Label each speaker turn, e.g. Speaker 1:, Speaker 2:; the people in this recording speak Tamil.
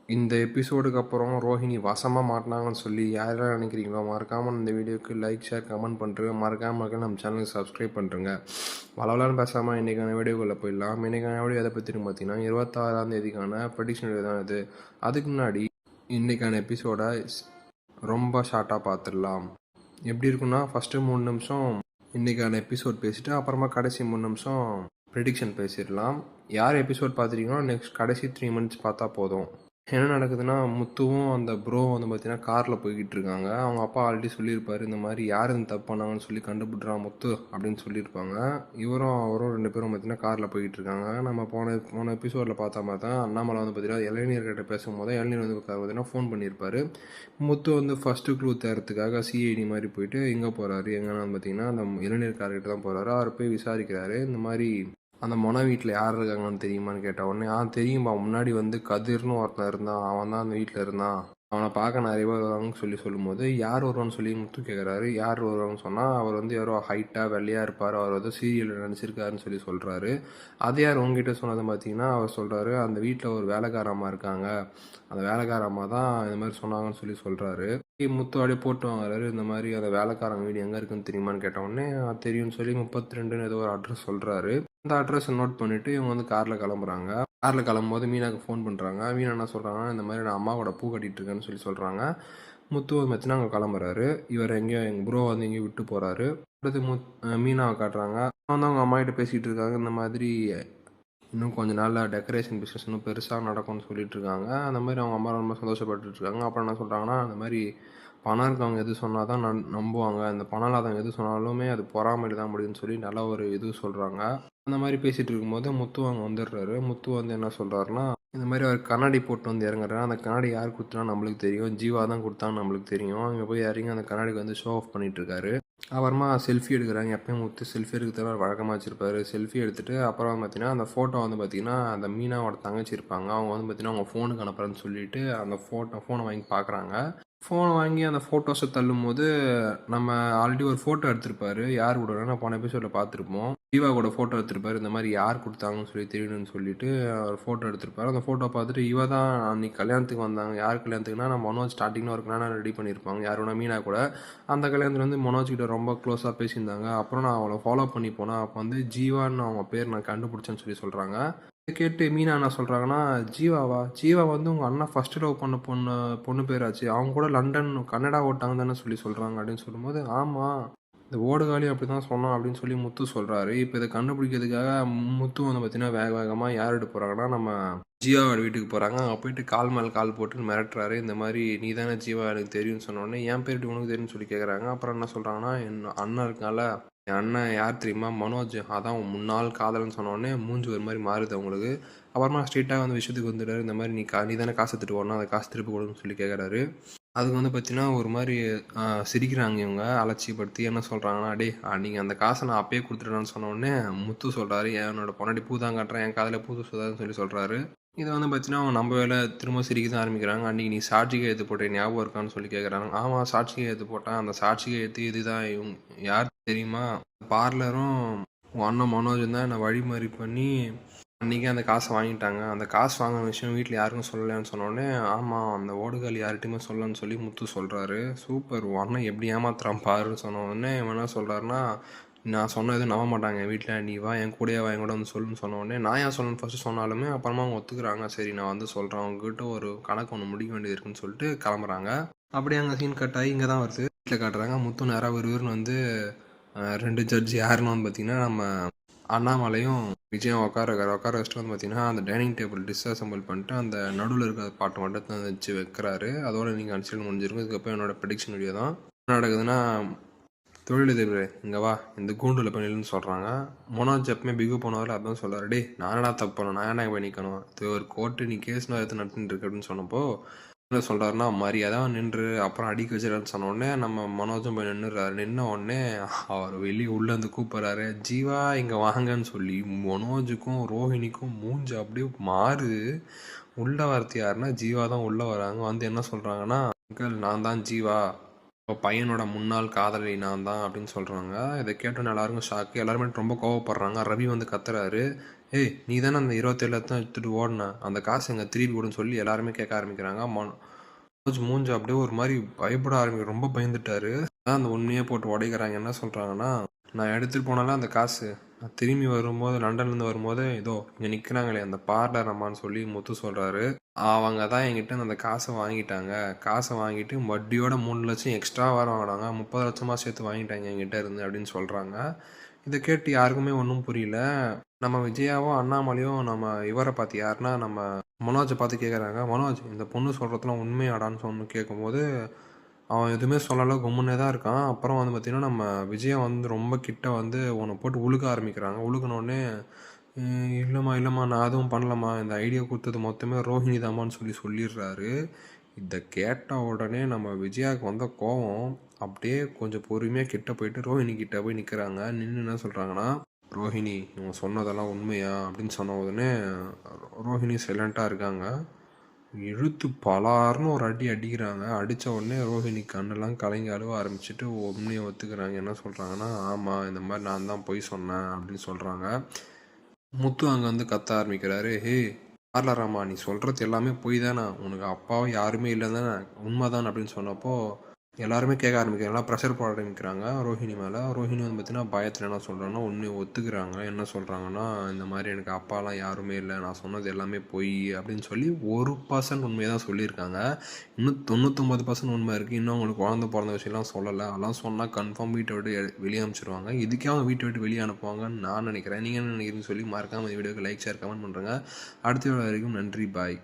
Speaker 1: இந்த எபிசோடுக்கு அப்புறம் ரோஹிணி வசமாக மாட்டினாங்கன்னு சொல்லி யார் யார் நினைக்கிறீங்களோ மறக்காமல் இந்த வீடியோக்கு லைக் ஷேர் கமெண்ட் பண்ணுறேன். மறக்காமல் நம்ம சேனலுக்கு சப்ஸ்கிரைப் பண்ணுறேங்க. வளவலான்னு பேசாமல் இன்றைக்கான வீடியோக்குள்ளே போயிடலாம். இன்றைக்கான வீடியோ எதை பற்றினு பார்த்தீங்கன்னா 26ஆம் தேதிக்கான ப்ரெடிக்ஷன் வீடியோ தான் இது. அதுக்கு முன்னாடி இன்றைக்கான எபிசோடை ரொம்ப ஷார்ட்டாக பார்த்துடலாம். எப்படி இருக்குன்னா ஃபஸ்ட்டு 3 நிமிஷம் இன்றைக்கான எபிசோட் பேசிவிட்டு அப்புறமா கடைசி 3 நிமிஷம் ப்ரெடிக்ஷன் பேசிடலாம். யார் எபிசோட் பார்த்துட்டீங்கன்னா நெக்ஸ்ட் கடைசி 3 மினிட்ஸ் பார்த்தா போதும். என்ன நடக்குதுன்னா, முத்துவும் அந்த ப்ரோவும் வந்து பார்த்தீங்கன்னா காரில் போய்கிட்டு இருக்காங்க. அவங்க அப்பா ஆல்ரெடி சொல்லியிருப்பாரு, இந்த மாதிரி யார் இந்த தப்பு பண்ணாங்கன்னு சொல்லி கண்டுபிடிறான் முத்து அப்படின்னு சொல்லியிருப்பாங்க. அவரும் 2 பேரும் பார்த்தீங்கன்னா காரில் போய்கிட்டு இருக்காங்க. நம்ம போன எபிசோடில் பார்த்தா மாதிரி தான் அண்ணாமலை வந்து பார்த்தீங்கன்னா இளைஞர்கிட்ட பேசும்போது இளைஞர் வந்து பார்த்தீங்கன்னா ஃபோன் பண்ணியிருப்பாரு. முத்து வந்து ஃபஸ்ட்டு க்ளூ தேர்றதுக்காக சிஐடி மாதிரி போயிட்டு எங்கே போகிறாரு எங்கன்னா பார்த்தீங்கன்னா அந்த இளைஞர்காரர்கிட்ட தான் போகிறாரு. அவர் போய் விசாரிக்கிறாரு. இந்த மாதிரி அந்த மொனை வீட்டில் யார் இருக்காங்கன்னு தெரியுமான்னு கேட்ட உடனே தெரியும்பா, முன்னாடி வந்து கதிர்னு ஒருத்தன் இருந்தான், அவன் தான் அந்த வீட்டில் இருந்தான், அவனை பார்க்க நிறைய பேர் வருவாங்கன்னு சொல்லும்போது யார் வருவான்னு சொல்லி முத்து கேட்குறாரு. யார் வருவாங்கன்னு சொன்னால் அவர் வந்து யாரோ ஹைட்டாக வெள்ளையாக இருப்பார், அவர் வந்து சீரியலில் நடிச்சிருக்காருன்னு சொல்லி சொல்கிறாரு. அது யார் உங்ககிட்ட சொன்னது பார்த்தீங்கன்னா அவர் சொல்கிறாரு, அந்த வீட்டில் ஒரு வேலைக்காரம்மா இருக்காங்க, அந்த வேலைக்காரம்மா தான் இந்த மாதிரி சொன்னாங்கன்னு சொல்லி சொல்கிறாரு. முத்து அப்படியே போட்டு வாங்குறாரு. இந்த மாதிரி அந்த வேலைக்காரங்க வீடு எங்கே இருக்குன்னு தெரியுமான்னு கேட்ட உடனே தெரியும்னு சொல்லி 32ன்னு ஏதோ ஒரு அட்ரஸ் சொல்கிறாரு. அந்த அட்ரஸை நோட் பண்ணிவிட்டு இவங்க வந்து காரில் கிளம்புறாங்க. காரில் கிளம்பும்போது மீனாவுக்கு ஃபோன் பண்ணுறாங்க. மீனா என்ன சொல்கிறாங்கன்னா, இந்த மாதிரி நான் அம்மாவோட பூ கட்டிகிட்டு இருக்கேன்னு சொல்லி சொல்கிறாங்க. முத்து வந்து பார்த்தீங்கன்னா அங்கே கிளம்புறாரு. இவர் எங்கேயோ எங்கள் ப்ரோ வந்து எங்கேயோ விட்டு போகிறாரு. அடுத்து மீனாவை காட்டுறாங்க. வந்து அவங்க அம்மா கிட்ட பேசிகிட்டு இருக்காங்க. இந்த மாதிரி இன்னும் கொஞ்ச நாளில் டெக்கரேஷன் பிஸ்னஸ் இன்னும் பெருசாக நடக்கும்னு சொல்லிட்டு இருக்காங்க. அந்த மாதிரி அவங்க அம்மா ரொம்ப சந்தோஷப்பட்டுட்டு இருக்காங்க. அப்புறம் என்ன சொல்கிறாங்கன்னா, அந்த மாதிரி பணம் இருக்கவங்க எது சொன்னால் தான் நம்புவாங்க, இந்த பணம் இல்லாதவங்க எது சொன்னாலுமே அது பொறாமையில் தான் முடியும்னு சொல்லி நல்ல ஒரு இது சொல்கிறாங்க. அந்த மாதிரி பேசிகிட்டு இருக்கும்போது முத்து அங்கே வந்துடுறாரு. முத்து வந்து என்ன சொல்கிறாருன்னா, இந்த மாதிரி அவர் கண்ணாடி போட்டு வந்து இறங்குறாரு. அந்த கண்ணாடி யார் கொடுத்தா நம்மளுக்கு தெரியும், ஜீவா தான் கொடுத்தான்னு நம்மளுக்கு தெரியும். அங்கே போய் இறங்கி அந்த கண்ணாடிக்கு வந்து ஷோ ஆஃப் பண்ணிட்டு இருக்காரு. அப்புறமா செல்ஃபி எடுக்கிறாங்க. எப்பயும் முத்து செல்ஃபி எடுக்கிறத வழக்கமாக வச்சுருப்பாரு. செல்ஃபி எடுத்துகிட்டு அப்புறம் பார்த்தீங்கன்னா அந்த ஃபோட்டோ வந்து பார்த்தீங்கன்னா அந்த மீனாவோட தங்கச்சி இருப்பாங்க. அவங்க வந்து பார்த்தீங்கன்னா அவங்க ஃபோனுக்கு அனுப்புறேன்னு சொல்லிட்டு அந்த ஃபோனை வாங்கி பார்க்குறாங்க. ஃபோனை வாங்கி அந்த ஃபோட்டோஸை தள்ளும்போது நம்ம ஆல்ரெடி ஒரு ஃபோட்டோ எடுத்திருப்பாரு. யார் கூடனா நான் போன எபிசோடில் பார்த்துருப்போம். ஜீவா கூட ஃபோட்டோ எடுத்திருப்பாரு. இந்த மாதிரி யார் கொடுத்தாங்கன்னு சொல்லி தெரியணும்னு சொல்லிட்டு ஒரு ஃபோட்டோ எடுத்திருப்பாரு. அந்த ஃபோட்டோ பார்த்துட்டு இவ தான் அன்றைக்கி கல்யாணத்துக்கு வந்தாங்க. யார் கல்யாணத்துக்குன்னா நம்ம மனோஜ் ஸ்டார்டிங்கில் ஒரு கல்யாணம் ரெடி பண்ணியிருப்பாங்க. யாரோட மீனா கூட. அந்த கல்யாணத்தில் வந்து மனோஜ் கிட்ட ரொம்ப க்ளோஸாக பேசியிருந்தாங்க. அப்புறம் நான் அவளை ஃபாலோ பண்ணி போனேன். அப்போ வந்து ஜீவான்னு அவங்க பேர் நான் கண்டுபிடிச்சேன்னு சொல்லி சொல்கிறாங்க. இதை கேட்டு மீனா என்ன சொல்கிறாங்கன்னா, ஜீவாவா? ஜீவா வந்து உங்கள் அண்ணா ஃபஸ்ட்டு லவ் பண்ண பொண்ணு பேராச்சு. அவங்க கூட லண்டன் கன்னடா ஓட்டாங்க தானே சொல்லி சொல்கிறாங்க அப்படின்னு சொல்லும்போது, ஆமாம் இந்த ஓடுகாலியும் அப்படி தான் சொன்னான் அப்படின்னு சொல்லி முத்து சொல்கிறாரு. இப்போ இதை கண்டுபிடிக்கிறதுக்காக முத்து வந்து பார்த்தீங்கன்னா வேக வேகமாக யார் எடுத்து போகிறாங்கன்னா நம்ம ஜீவாவோட வீட்டுக்கு போகிறாங்க. அங்கே போயிட்டு கால் மேல் கால் போட்டு மிரட்டுறாரு. இந்த மாதிரி நீ தானே ஜீவா எனக்கு தெரியும்னு சொன்னோடனே என் பேர் உனக்கு தெரியும்னு சொல்லி கேட்குறாங்க. அப்புறம் என்ன சொல்கிறாங்கன்னா, என் அண்ணன் இருக்கால, என் அண்ணன் யார் தெரியுமா, மனோஜ், அதான் உன் முன்னாள் காதல்னு சொன்னோடனே மூஞ்சி ஒரு மாதிரி மாறுது அவங்களுக்கு. அப்புறமா ஸ்ட்ரெயிட்டாக வந்து விஷயத்துக்கு வந்துடுறாரு. இந்த மாதிரி நீ தானே காசு எடுத்துட்டு வரணும், அதை காசு திருப்பி கொடுன்னு சொல்லி கேட்குறாரு. அதுக்கு வந்து பார்த்தீங்கன்னா ஒரு மாதிரி சிரிக்கிறாங்க இவங்க அலட்சியப்படுத்தி. என்ன சொல்கிறாங்கன்னா, டே நீங்கள் அந்த காசை நான் அப்பயே கொடுத்துட்டேன்னு சொன்னோடனே முத்து சொல்கிறாரு, என்னோட பொன்னாடி பூ தான் காட்டுறேன், என் காதில் பூ சுதாதுன்னு சொல்லி சொல்கிறாரு. இதை வந்து பார்த்தீங்கன்னா அவங்க நம்ம வேலை திரும்ப சிரிக்க தான் ஆரம்பிக்கிறாங்க. அன்றைக்கி நீ சாட்சிகை எடுத்து போட்ட ஞாபகம் இருக்கான்னு சொல்லி கேட்குறாங்க. ஆமாம் சாட்சிகை எடுத்து போட்டேன். அந்த சாட்சிகை எடுத்து இதுதான் யார் தெரியுமா, பார்லரும் உன் அண்ணன் மனோஜும் தான் என்னை வழிமறி பண்ணி அன்றைக்கி அந்த காசை வாங்கிட்டாங்க. அந்த காசு வாங்கின விஷயம் வீட்டில் யாருக்கும் சொல்லலைன்னு சொன்னோடனே, ஆமாம் அந்த ஓடுகால் யார்கிட்டையுமே சொல்லலன்னு சொல்லி முத்து சொல்கிறாரு. சூப்பர், உன் அண்ணன் எப்படி ஏமாத்துறான் பாருன்னு சொன்ன உடனே இவன் என்ன சொல்கிறாருன்னா, நான் சொன்ன எதுவும் நம்ப மாட்டாங்க வீட்டில், நீ வா என் கூடயே வா என் கூட வந்து சொல்லுன்னு சொன்ன உடனே நான் ஏன் சொல்லணும்னு ஃபஸ்ட்டு சொன்னாலுமே அப்புறமா அவங்க ஒத்துக்கிறாங்க. சரி நான் வந்து சொல்கிறேன், அவங்ககிட்ட ஒரு கணக்கு ஒன்று முடிக்க வேண்டியது இருக்குன்னு சொல்லிட்டு கிளம்புறாங்க. அப்படியே அங்கே சீன் கட் ஆகி இங்கே தான் வருது. வீட்டில் காட்டுறாங்க. முத்து நேராக விறுவிறுன்னு வந்து 2 ஜட்ஜ் யாருன்னு வந்து பார்த்திங்கன்னா நம்ம அண்ணாமலையும் விஜயம் உட்கார வச்சுட்டு வந்து பார்த்திங்கன்னா அந்த டைனிங் டேபிள் டிஸ்அசம்பிள் பண்ணிட்டு அந்த நடுவில் இருக்கிற பாட்டு மட்டும் வச்சு வைக்கிறாரு. அதோட நீங்கள் அடிச்சு முடிஞ்சிருக்கும். இதுக்கப்புறம் என்னோட ப்ரெடிக்ஷன் வீடியோ தான். என்ன நடக்குதுன்னா, தொழிலதிபர் இங்கே வா இந்த கூண்டில் போய் நில்லுன்னு சொல்கிறாங்க. மனோஜ் எப்பவுமே பிகு போனவரில் அதான் சொல்கிறார், டே நான் என்னடா தப்பு பண்ணேன், நான் என்ன போய் நிற்கணும், இது ஒரு கோர்ட்டு, நீ கேஸ் எடுத்து நடத்துட்டு இருக்கு அப்படின்னு சொன்னப்போ என்ன சொல்கிறாருன்னா, மரியாதை நின்று அப்புறம் அடிக்க வச்சிடறான்னு சொன்னோடனே நம்ம மனோஜும் போய் நின்றுறாரு. நின்ன உடனே அவர் வெளியே உள்ளேருந்து கூப்பிட்றாரு, ஜீவா இங்கே வாங்கன்னு சொல்லி மனோஜுக்கும் ரோஹிணிக்கும் மூஞ்சி அப்படியே மாறுது. உள்ள வரத்து யாருன்னா ஜீவா தான் உள்ளே வராங்க. வந்து என்ன சொல்கிறாங்கன்னா, அங்கிள் நான் தான் ஜீவா, இப்போ பையனோட முன்னாள் காதலி நான் தான் அப்படின்னு சொல்கிறாங்க. இதை கேட்டோன்னு எல்லாருக்கும் ஷாக்கு. எல்லாருமே ரொம்ப கோவப்படுறாங்க. ரவி வந்து கத்துறாரு, ஏய் நீ தானே அந்த 27 லட்சம் எடுத்துகிட்டு ஓடின, அந்த காசு எங்கே திருப்பி கொடுன்னு சொல்லி எல்லாருமே கேட்க ஆரம்பிக்கிறாங்க. மனோஜ் மூஞ்சி அப்படியே ஒரு மாதிரி பயப்பட ரொம்ப பயந்துட்டாரு. அந்த உண்மையை போட்டு உடைக்கிறாங்க. என்ன சொல்கிறாங்கன்னா, நான் எடுத்துகிட்டு போனாலும் அந்த காசு நான் திரும்பி வரும்போது லண்டன்லேருந்து வரும்போது ஏதோ இங்கே நிற்கிறாங்களே அந்த பார்லர் அம்மான்னு சொல்லி முத்து சொல்கிறாரு. அவங்க தான் என்கிட்ட அந்த காசை வாங்கிட்டாங்க. காசை வாங்கிட்டு வட்டியோட 3 லட்சம் எக்ஸ்ட்ரா வேறு வாங்கினாங்க. 30 லட்சமாக சேர்த்து வாங்கிட்டாங்க என்கிட்ட இருந்து அப்படின்னு சொல்கிறாங்க. இதை கேட்டு யாருக்குமே ஒன்றும் புரியல. நம்ம விஜயாவும் அண்ணாமலையும் நம்ம இவரை பார்த்து யாருன்னா நம்ம மனோஜை பார்த்து கேட்குறாங்க. மனோஜ் இந்த பொண்ணு சொல்கிறதுலாம் உண்மையாடான்னு சொன்னு கேட்கும்போது அவன் எதுவுமே சொல்லலை, கும்முன்னே தான் இருக்கான். அப்புறம் வந்து பார்த்திங்கன்னா நம்ம விஜயா வந்து ரொம்ப கிட்ட வந்து உன்னை போட்டு உழுக ஆரம்பிக்கிறாங்க. உழுகுனோடனே இல்லைம்மா நான் அதுவும் பண்ணலம்மா, இந்த ஐடியா கொடுத்தது மொத்தமே ரோஹிணி தாம்மான்னு சொல்லிடுறாரு. இதை கேட்ட உடனே நம்ம விஜயாவுக்கு வந்த கோவம் அப்படியே கொஞ்சம் பொறுமையாக கிட்ட போயிட்டு ரோஹிணி கிட்ட போய் நிற்கிறாங்க. நின்று என்ன சொல்கிறாங்கன்னா, ரோஹிணி இவங்க சொன்னதெல்லாம் உண்மையா அப்படின்னு சொன்ன உடனே ரோஹிணி சைலண்ட்டாக இருக்காங்க. இழுத்து பலார்னு ஒரு அடி அடிக்கிறாங்க. அடித்த உடனே ரோஹிணி கண்ணெல்லாம் கலங்கி அழுவ ஆரம்பிச்சுட்டு உண்மையை ஒத்துக்கிறாங்க. என்ன சொல்கிறாங்கன்னா, ஆமாம் இந்த மாதிரி நான் தான் பொய் சொன்னேன் அப்படின்னு சொல்கிறாங்க. முத்து அங்கே வந்து கத்த ஆரம்பிக்கிறாரு. ஹே பார்லராமா, நீ சொல்கிறது எல்லாமே பொய் தானே, உனக்கு அப்பாவும் யாருமே இல்லை தானே, உண்மை தானே அப்படின்னு சொன்னப்போ எல்லாருமே கேட்க ஆரம்பிக்கிறாங்க. எல்லாம் ப்ரெஷர் போட ஆரம்பிக்கிறாங்க ரோஹிணி மேலே. ரோஹிணி வந்து பார்த்தீங்கன்னா பயத்தில் என்ன சொல்கிறாங்கன்னா உண்மையை ஒத்துக்கிறாங்க. என்ன சொல்கிறாங்கன்னா, இந்த மாதிரி எனக்கு அப்பாலாம் யாருமே இல்லை, நான் சொன்னது எல்லாமே பொய் அப்படின்னு சொல்லி 1% உண்மையை தான் சொல்லியிருக்காங்க. இன்னும் 99% உண்மை இருக்குது. இன்னும் அவங்களுக்கு குழந்தை பிறந்த விஷயம்லாம் சொல்லலை. அதெல்லாம் சொன்னால் கன்ஃபார்ம் வீட்டை விட்டு வெளியே அனுப்பிச்சிடுவாங்க. இதுக்கே அவங்க வீட்டை விட்டு வெளியே அனுப்புவாங்கன்னு நான் நினைக்கிறேன். நீங்கள் என்ன நினைக்கிறீங்கன்னு சொல்லி மறக்காமல் இந்த வீடியோக்கு லைக் ஷேர் கமெண்ட் பண்ணுறேங்க. அடுத்த வீடியோ வரைக்கும் நன்றி, பாய்.